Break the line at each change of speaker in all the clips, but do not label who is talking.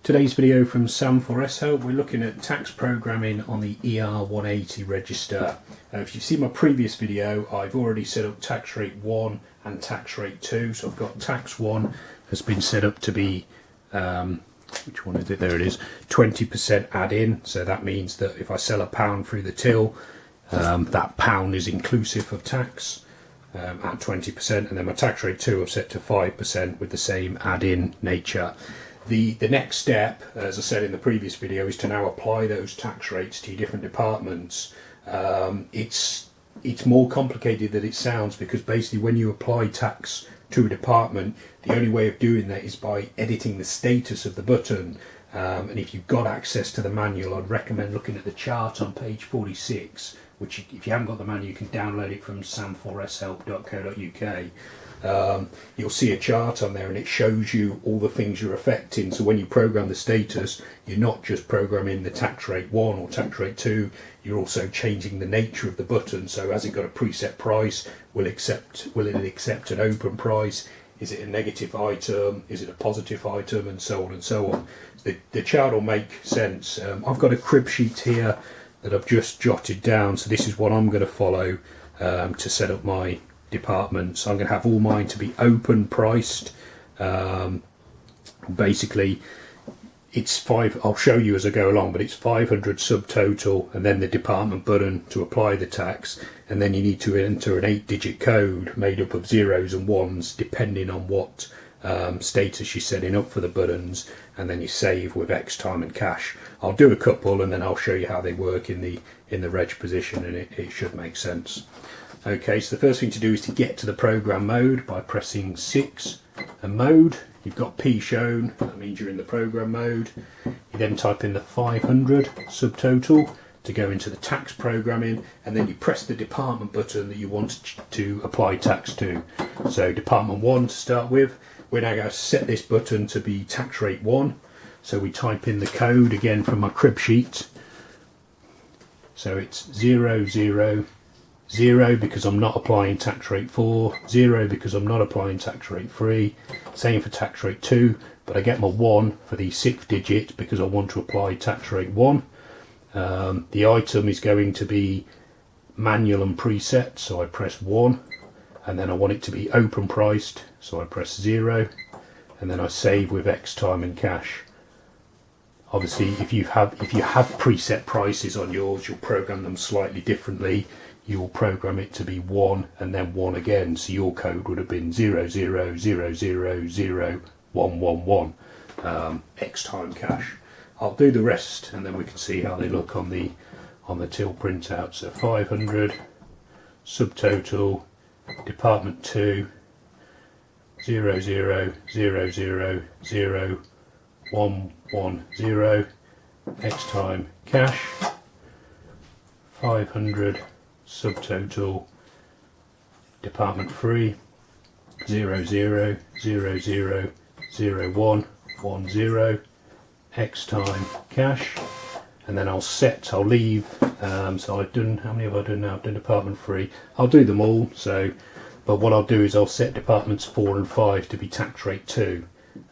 Today's video from Sam4S Help. We're looking at tax programming on the ER180 register. If you've seen my previous video, I've already set up tax rate 1 and tax rate 2. So I've got tax 1 has been set up to be, which one is it? There it is, 20% add-in. So that means that if I sell £1 through the till, that pound is inclusive of tax at 20%. And then my tax rate 2 I've set to 5% with the same add-in nature. The next step, as I said in the previous video, is to now apply those tax rates to your different departments. It's more complicated than it sounds, because basically when you apply tax to a department, the only way of doing that is by editing the status of the button. And if you've got access to the manual, I'd recommend looking at the chart on page 46, which if you haven't got the manual, you can download it from sam4shelp.co.uk. You'll see a chart on there and it shows you all the things you're affecting. So when you program the status, you're not just programming the tax rate 1 or tax rate 2, you're also changing the nature of the button. So has it got a preset price? Will it accept an open price? Is it a negative item? Is it a positive item? And so on and so on. The chart will make sense. I've got a crib sheet here that I've just jotted down. So this is what I'm going to follow to set up my department. So I'm going to have all mine to be open priced. Basically it's I'll show you as I go along, but it's 500 subtotal and then the department button to apply the tax, and then you need to enter an 8-digit code made up of zeros and ones depending on what status you're setting up for the buttons, and then you save with X time and cash. I'll do a couple and then I'll show you how they work in the reg position, and it should make sense. Okay, so the first thing to do is to get to the program mode by pressing 6 and mode. You've got P shown, that means you're in the program mode. You then type in the 500 subtotal to go into the tax programming, and then you press the department button that you want to apply tax to. So department 1 to start with. We're now going to set this button to be tax rate 1. So we type in the code again from my crib sheet. So it's 000 because I'm not applying tax rate 4, 0 because I'm not applying tax rate 3, same for tax rate 2, but I get my 1 for the 6th digit because I want to apply tax rate 1. The item is going to be manual and preset, so I press 1, and then I want it to be open priced, so I press 0, and then I save with X time and cash. Obviously if you have preset prices on yours, you'll program them slightly differently. You'll program it to be 1 and then 1 again, so your code would have been 0000111, X time cash. I'll do the rest and then we can see how they look on the till printout. So 500 subtotal department 2 0000110 X time cash. 500 subtotal department 3 0000110 X time cash, and then I'll leave, so I've done, how many have I done now? I've done department 3. I'll do them all, but what I'll do is I'll set departments 4 and 5 to be tax rate 2,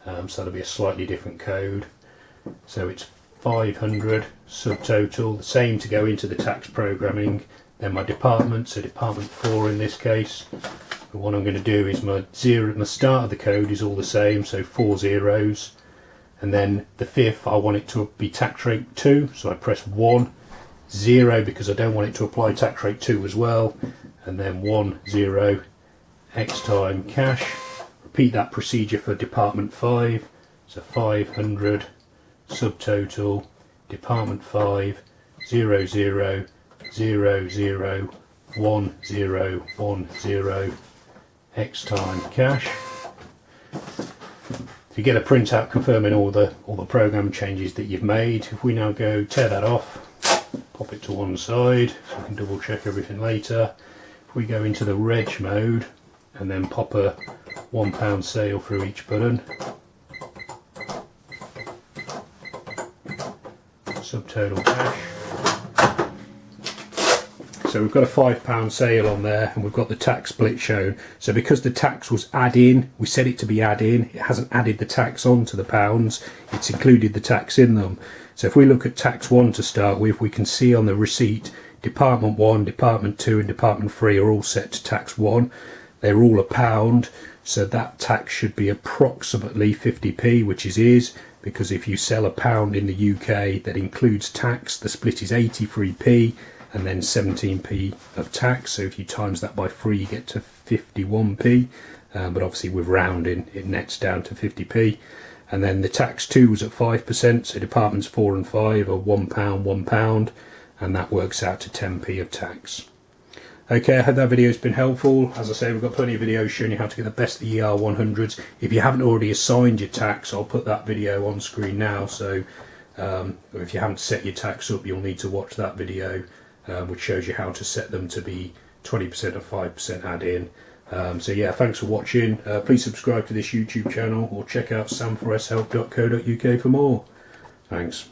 so that'll be a slightly different code. So it's 500 subtotal, the same to go into the tax programming. Then my department, so department 4 in this case. But what I'm going to do is my start of the code is all the same, so 4 zeros. And then the 5th I want it to be tax rate 2, so I press 1, 0 because I don't want it to apply tax rate 2 as well. And then 10 X time cash. Repeat that procedure for department 5, so 500 subtotal department 5 000001010 X time cash. You get a printout confirming all the program changes that you've made. If we now go tear that off, pop it to one side so we can double check everything later. If we go into the reg mode and then pop a £1 sale through each button, subtotal cash. So So we've got a £5 sale on there, and we've got the tax split shown. So because the tax was add in, we set it to be add in, it hasn't added the tax on to the pounds, it's included the tax in them. So if we look at tax 1 to start with, we can see on the receipt Department 1, Department 2 and Department 3 are all set to tax 1. They're all £1, so that tax should be approximately 50p, which is because if you sell £1 in the UK that includes tax, the split is 83p and then 17p of tax. So if you times that by 3, you get to 51p, but obviously with rounding it nets down to 50p. And then the tax 2 was at 5%, so departments 4 and 5 are £1, £1, and that works out to 10p of tax. Okay, I hope that video has been helpful. As I say, we've got plenty of videos showing you how to get the best of the ER100s. If you haven't already assigned your tax, I'll put that video on screen now. So if you haven't set your tax up, you'll need to watch that video, which shows you how to set them to be 20% or 5% add-in. So yeah, thanks for watching. Please subscribe to this YouTube channel or check out sam4shelp.co.uk for more. Thanks.